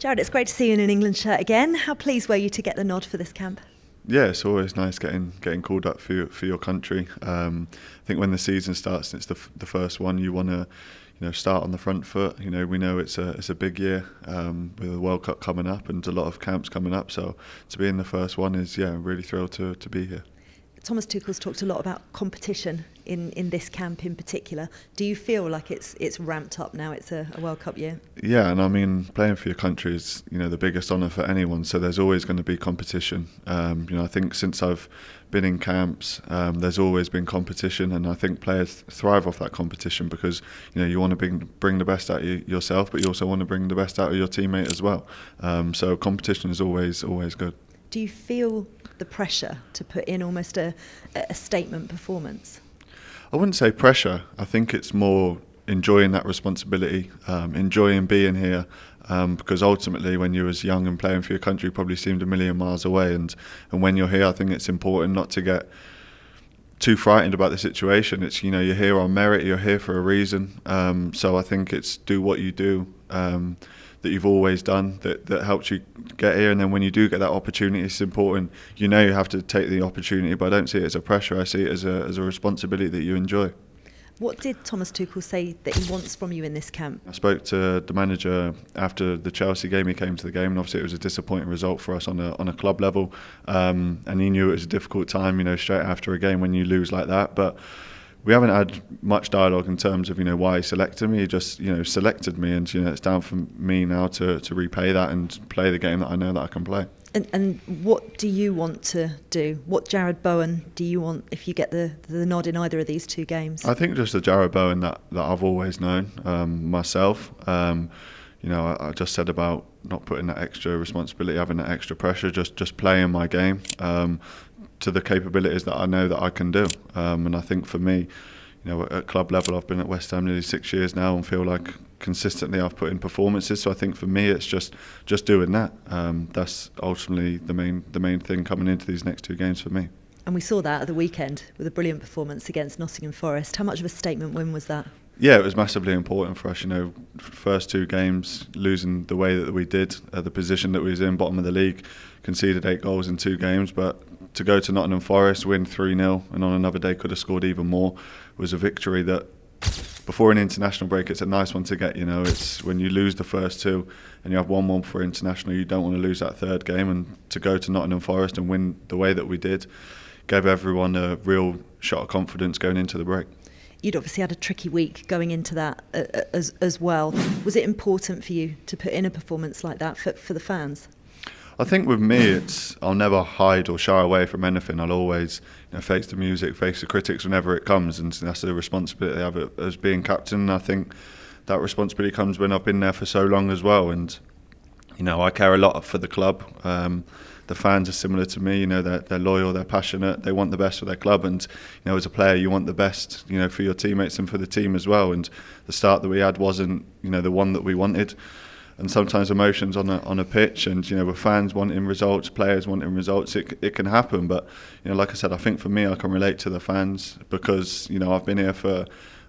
Jarrod, it's great to see you in an England shirt again. How pleased were you to get the nod for this camp? Yeah, it's always nice getting called up for your country. I think when the season starts and it's the first one, you want to start on the front foot. We know it's a big year with the World Cup coming up and a lot of camps coming up. So to be in the first one is really thrilled to be here. Thomas Tuchel's talked a lot about competition in this camp in particular. Do you feel like it's ramped up now? It's a World Cup year. Yeah, and I mean playing for your country is the biggest honour for anyone. So there's always going to be competition. I think since I've been in camps, there's always been competition, and I think players thrive off that competition because you want to bring the best out of yourself, but you also want to bring the best out of your teammate as well. So competition is always good. Do you feel the pressure to put in almost a statement performance? I wouldn't say pressure. I think it's more enjoying that responsibility, enjoying being here, because ultimately when you was young and playing for your country, you probably seemed a million miles away. And when you're here, I think it's important not to get too frightened about the situation. It's you're here on merit, you're here for a reason. So I think it's do what you do that you've always done that helps you get here, and then when you do get that opportunity, it's important. You have to take the opportunity, but I don't see it as a pressure. I see it as a responsibility that you enjoy. What did Thomas Tuchel say that he wants from you in this camp? I spoke to the manager after the Chelsea game. He came to the game, and obviously it was a disappointing result for us on a club level, and he knew it was a difficult time, straight after a game when you lose like that. But we haven't had much dialogue in terms of why he selected me. He just selected me, and it's down for me now to repay that and play the game that I know that I can play. And what do you want to do? What Jarrod Bowen do you want if you get the nod in either of these two games? I think just the Jarrod Bowen that I've always known myself. I just said about not putting that extra responsibility, having that extra pressure, just playing my game to the capabilities that I know that I can do. And I think for me, at club level, I've been at West Ham nearly 6 years now and feel like consistently I've put in performances. So I think for me, it's just doing that. That's ultimately the main thing coming into these next two games for me. And we saw that at the weekend with a brilliant performance against Nottingham Forest. How much of a statement win was that? Yeah, it was massively important for us. First two games, losing the way that we did, the position that we was in, bottom of the league, conceded 8 goals in 2 games, but to go to Nottingham Forest, win 3-0, and on another day could have scored even more, was a victory that before an international break, it's a nice one to get. It's when you lose the first 2 and you have 1 for international, you don't want to lose that third game, and to go to Nottingham Forest and win the way that we did gave everyone a real shot of confidence going into the break. You'd obviously had a tricky week going into that as well. Was it important for you to put in a performance like that for the fans? I think with me, I'll never hide or shy away from anything. I'll always face the music, face the critics whenever it comes, and that's the responsibility I have as being captain. And I think that responsibility comes when I've been there for so long as well. And I care a lot for the club. The fans are similar to me. They're loyal, they're passionate, they want the best for their club. And as a player, you want the best, for your teammates and for the team as well. And the start that we had wasn't, the one that we wanted. And sometimes emotions on a pitch, and with fans wanting results, players wanting results, it can happen. But like I said, I think for me, I can relate to the fans because I've been here for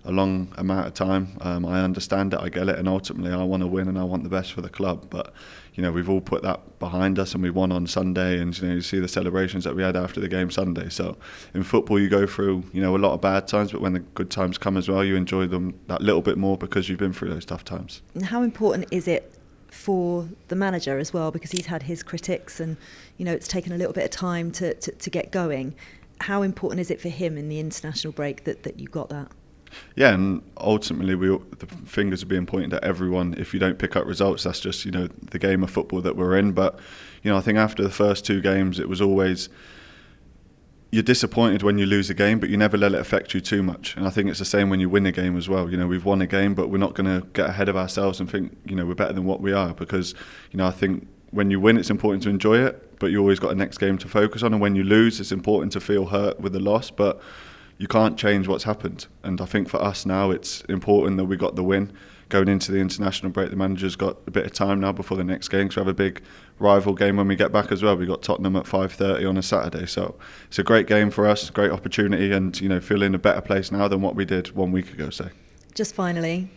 a long amount of time. I understand it, I get it, and ultimately I want to win and I want the best for the club. But we've all put that behind us, and we won on Sunday, and you see the celebrations that we had after the game Sunday. So in football, you go through a lot of bad times, but when the good times come as well, you enjoy them that little bit more because you've been through those tough times. And how important is it for the manager as well, because he's had his critics and it's taken a little bit of time to get going? How important is it for him in the international break that you got that? Yeah, and ultimately the fingers are being pointed at everyone if you don't pick up results. That's just the game of football that we're in. But I think after the first 2 games, it was always, you're disappointed when you lose a game, but you never let it affect you too much. And I think it's the same when you win a game as well. We've won a game, but we're not going to get ahead of ourselves and think we're better than what we are, because I think when you win, it's important to enjoy it, but you always got a next game to focus on. And when you lose, it's important to feel hurt with the loss, but you can't change what's happened. And I think for us now, it's important that we got the win. Going into the international break, the manager's got a bit of time now before the next game, because we have a big rival game when we get back as well. We've got Tottenham at 5:30 on a Saturday, so it's a great game for us, great opportunity, and feel in a better place now than what we did 1 week ago. So, just finally,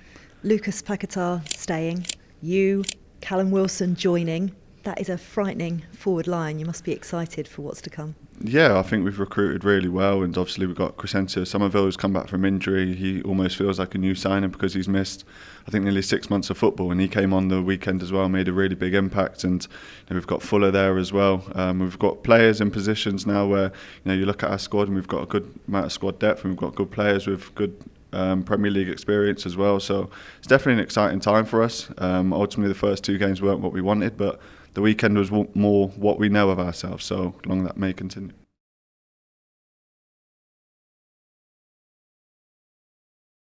Lucas Paquetá staying, you Callum Wilson joining. That is a frightening forward line. You must be excited for what's to come. Yeah, I think we've recruited really well, and obviously we've got Crescencio Somerville who's come back from injury. He almost feels like a new signing because he's missed, I think, nearly 6 months of football, and he came on the weekend as well, made a really big impact. And we've got Fuller there as well. We've got players in positions now where you look at our squad and we've got a good amount of squad depth, and we've got good players with good Premier League experience as well. So it's definitely an exciting time for us. Ultimately, the first 2 games weren't what we wanted, but the weekend was more what we know of ourselves, so long that may continue.